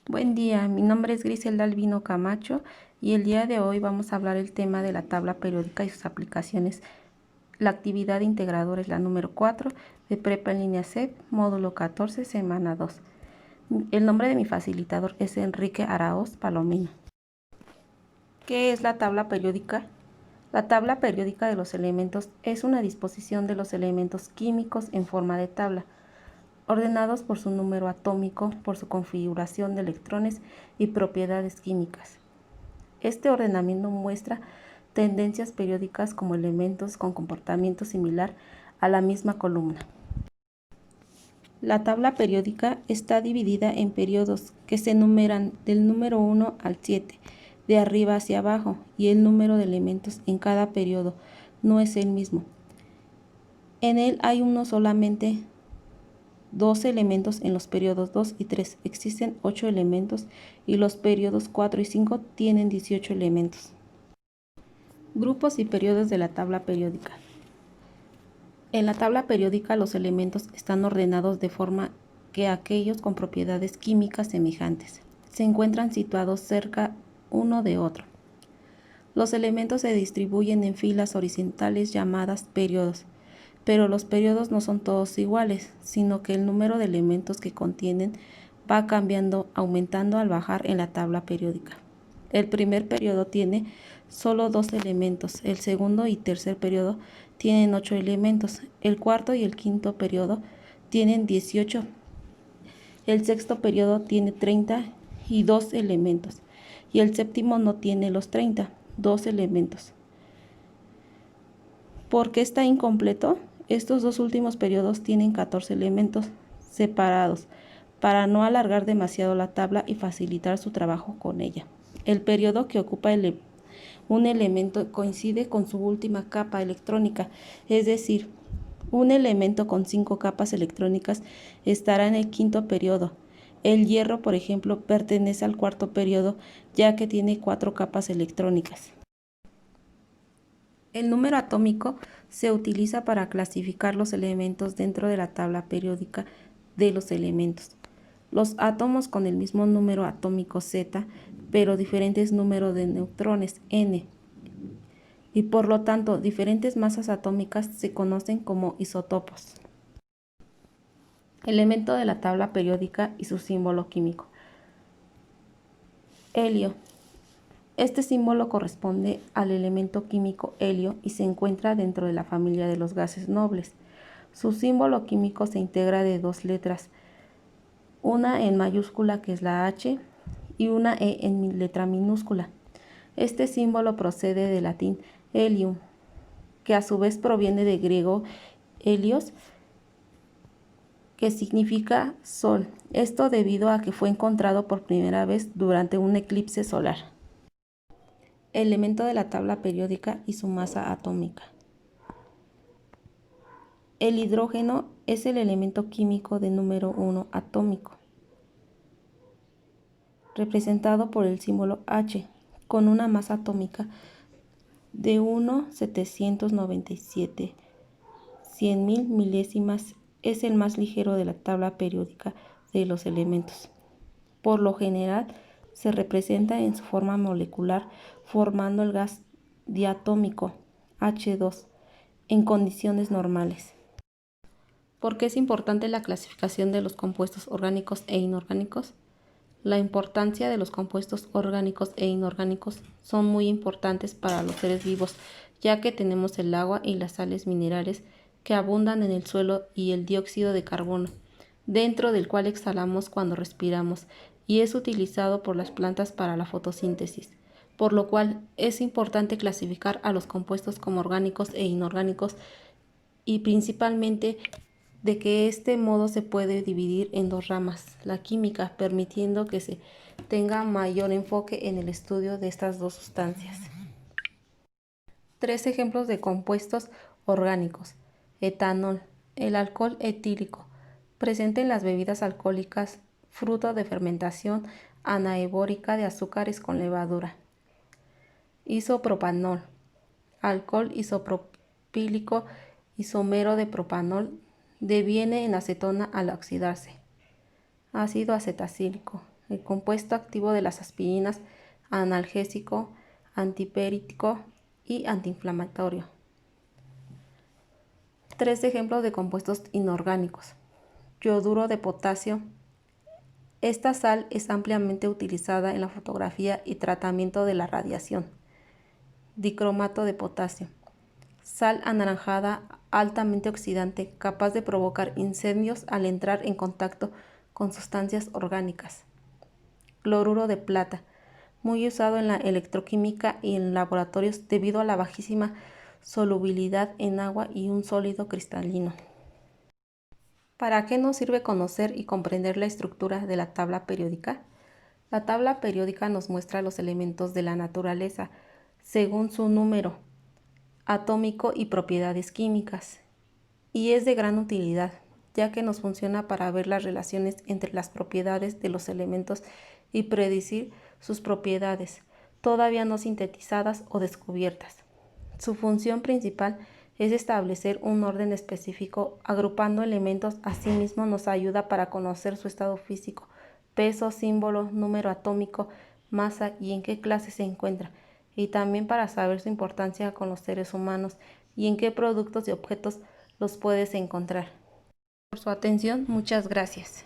Buen día, mi nombre es Griselda Albino Camacho y el día de hoy vamos a hablar el tema de la tabla periódica y sus aplicaciones. La actividad integradora es la número 4 de Prepa en línea CEP, módulo 14, semana 2. El nombre de mi facilitador es Enrique Araoz Palomino. ¿Qué es la tabla periódica? La tabla periódica de los elementos es una disposición de los elementos químicos en forma de tabla, ordenados por su número atómico, por su configuración de electrones y propiedades químicas. Este ordenamiento muestra tendencias periódicas como elementos con comportamiento similar a la misma columna. La tabla periódica está dividida en periodos que se numeran del número 1 al 7, de arriba hacia abajo, y el número de elementos en cada periodo no es el mismo. En él hay solamente 12 elementos en los periodos 2 y 3. Existen 8 elementos y los periodos 4 y 5 tienen 18 elementos. Grupos y periodos de la tabla periódica. En la tabla periódica los elementos están ordenados de forma que aquellos con propiedades químicas semejantes se encuentran situados cerca uno de otro. Los elementos se distribuyen en filas horizontales llamadas periodos, pero los periodos no son todos iguales, sino que el número de elementos que contienen va cambiando, aumentando al bajar en la tabla periódica. El primer periodo tiene solo 2 elementos, el segundo y tercer periodo tienen 8 elementos, el cuarto y el quinto periodo tienen 18, el sexto periodo tiene 32 elementos y el séptimo no tiene los 32 elementos. ¿Por qué está incompleto? Estos dos últimos periodos tienen 14 elementos separados para no alargar demasiado la tabla y facilitar su trabajo con ella. El periodo que ocupa un elemento coincide con su última capa electrónica, es decir, un elemento con 5 capas electrónicas estará en el quinto periodo. El hierro, por ejemplo, pertenece al cuarto periodo, ya que tiene 4 capas electrónicas. El número atómico se utiliza para clasificar los elementos dentro de la tabla periódica de los elementos. Los átomos con el mismo número atómico Z, pero diferentes números de neutrones N, y por lo tanto diferentes masas atómicas se conocen como isótopos. Elemento de la tabla periódica y su símbolo químico. Helio. Este símbolo corresponde al elemento químico helio y se encuentra dentro de la familia de los gases nobles. Su símbolo químico se integra de 2 letras, una en mayúscula que es la H y una E en letra minúscula. Este símbolo procede del latín helium, que a su vez proviene del griego helios, que significa sol. Esto debido a que fue encontrado por primera vez durante un eclipse solar. Elemento de la tabla periódica y su masa atómica. El hidrógeno es el elemento químico de número 1 atómico, representado por el símbolo H, con una masa atómica de 1,797 100.000 milésimas. Es el más ligero de la tabla periódica de los elementos. Por lo general, se representa en su forma molecular formando el gas diatómico H2 en condiciones normales. ¿Por qué es importante la clasificación de los compuestos orgánicos e inorgánicos? La importancia de los compuestos orgánicos e inorgánicos son muy importantes para los seres vivos, ya que tenemos el agua y las sales minerales que abundan en el suelo y el dióxido de carbono, dentro del cual exhalamos cuando respiramos, y es utilizado por las plantas para la fotosíntesis, por lo cual es importante clasificar a los compuestos como orgánicos e inorgánicos y principalmente de que este modo se puede dividir en 2 ramas, la química, permitiendo que se tenga mayor enfoque en el estudio de estas 2 sustancias. 3 ejemplos de compuestos orgánicos. Etanol, el alcohol etílico, presente en las bebidas alcohólicas, fruto de fermentación anaeróbica de azúcares con levadura. Isopropanol, alcohol isopropílico, isómero de propanol, deviene en acetona al oxidarse. Ácido acetacílico, el compuesto activo de las aspirinas, analgésico, antipirético y antiinflamatorio. 3 ejemplos de compuestos inorgánicos. Yoduro de potasio. Esta sal es ampliamente utilizada en la fotografía y tratamiento de la radiación. Dicromato de potasio. Sal anaranjada altamente oxidante, capaz de provocar incendios al entrar en contacto con sustancias orgánicas. Cloruro de plata, muy usado en la electroquímica y en laboratorios debido a la bajísima solubilidad en agua y un sólido cristalino. ¿Para qué nos sirve conocer y comprender la estructura de la tabla periódica? La tabla periódica nos muestra los elementos de la naturaleza según su número atómico y propiedades químicas, y es de gran utilidad, ya que nos funciona para ver las relaciones entre las propiedades de los elementos y predecir sus propiedades, todavía no sintetizadas o descubiertas. Su función principal es establecer un orden específico, agrupando elementos. Asimismo nos ayuda para conocer su estado físico, peso, símbolo, número atómico, masa y en qué clase se encuentra, y también para saber su importancia con los seres humanos y en qué productos y objetos los puedes encontrar. Por su atención, muchas gracias.